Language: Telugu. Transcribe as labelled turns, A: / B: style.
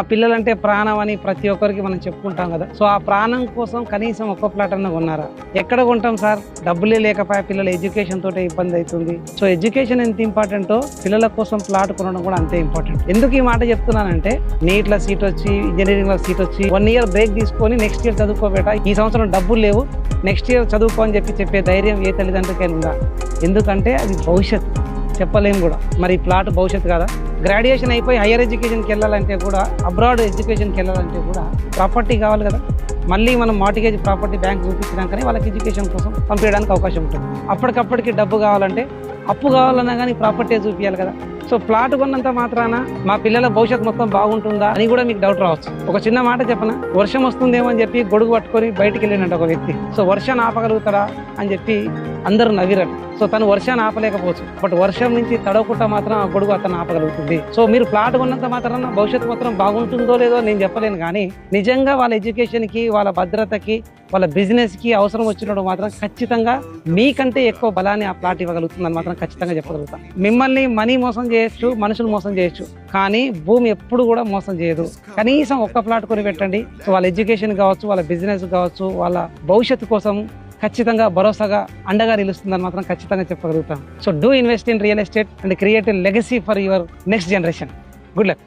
A: ఆ పిల్లలంటే ప్రాణం అని ప్రతి ఒక్కరికి మనం చెప్పుకుంటాం కదా. సో ఆ ప్రాణం కోసం కనీసం ఒక్క ప్లాట్ అన్న కొన్నారా? ఎక్కడ కొంటాం సార్? డబ్బులే లేకపోయా, పిల్లల ఎడ్యుకేషన్ తోటే ఇబ్బంది అవుతుంది. సో ఎడ్యుకేషన్ ఎంత ఇంపార్టెంటో పిల్లల కోసం ప్లాట్ కొనడం కూడా అంతే ఇంపార్టెంట్. ఎందుకు ఈ మాట చెప్తున్నానంటే, నీట్ లో సీట్ వచ్చి, ఇంజనీరింగ్ లో సీట్ వచ్చి 1 year బ్రేక్ తీసుకొని నెక్స్ట్ ఇయర్ చదువుకోబేట, ఈ సంవత్సరం డబ్బులు లేవు, నెక్స్ట్ ఇయర్ చదువుకో అని చెప్పే ధైర్యం ఏ తల్లిదండ్రులకైనా ఉందా? ఎందుకంటే అది భవిష్యత్తు, చెప్పలేము కూడా. మరి ప్లాట్ భవిష్యత్తు కదా. గ్రాడ్యుయేషన్ అయిపోయి హైయర్ ఎడ్యుకేషన్కి వెళ్ళాలంటే కూడా, అబ్రాడ్ ఎడ్యుకేషన్కి వెళ్ళాలంటే కూడా ప్రాపర్టీ కావాలి కదా. మళ్ళీ మనం మార్టిగేజ్ ప్రాపర్టీ బ్యాంక్ చూపించినాకనే వాళ్ళకి ఎడ్యుకేషన్ కోసం పంపించడానికి అవకాశం ఉంటుంది. అప్పటికప్పటికి డబ్బు కావాలంటే, అప్పు కావాలన్నా కానీ ప్రాపర్టీ చూపించాలి కదా. సో ప్లాట్ కొన్నంత మాత్రాన మా పిల్లల భవిష్యత్తు మొత్తం బాగుంటుందా అని కూడా మీకు డౌట్ రావచ్చు. ఒక చిన్న మాట చెప్పనా, వర్షం వస్తుందేమో అని చెప్పి గొడుగు పట్టుకొని బయటికి వెళ్ళినట్టు ఒక వ్యక్తి. సో వర్షాన్ని ఆపగలుగుతాడా అని చెప్పి అందరూ నవ్విరట. సో తను వర్షాన్ని ఆపలేకపోవచ్చు, బట్ వర్షం నుంచి తడవకుండా మాత్రం ఆ గొడుగు అతను ఆపగలుగుతుంది. సో మీరు ప్లాట్ కొన్నంత మాత్రాన భవిష్యత్తు మాత్రం బాగుంటుందో లేదో నేను చెప్పలేను, కానీ నిజంగా వాళ్ళ ఎడ్యుకేషన్కి, వాళ్ళ భద్రతకి, వాళ్ళ బిజినెస్కి అవసరం వచ్చినప్పుడు మాత్రం ఖచ్చితంగా మీకంటే ఎక్కువ బలాన్ని ఆ ప్లాట్ ఇవ్వగలుగుతుందని మాత్రం ఖచ్చితంగా చెప్పగలుగుతాం. మిమ్మల్ని మనీ మోసం చేయొచ్చు, మనుషులు మోసం చేయొచ్చు, కానీ భూమి ఎప్పుడు కూడా మోసం చేయదు. కనీసం ఒక్క ప్లాట్ కొని పెట్టండి. సో వాళ్ళ ఎడ్యుకేషన్ కావచ్చు, వాళ్ళ బిజినెస్ కావచ్చు, వాళ్ళ భవిష్యత్తు కోసం ఖచ్చితంగా భరోసాగా అండగా నిలుస్తుందని మాత్రం ఖచ్చితంగా చెప్పగలుగుతాం. So do invest in real estate and create a legacy for your next generation. Good luck.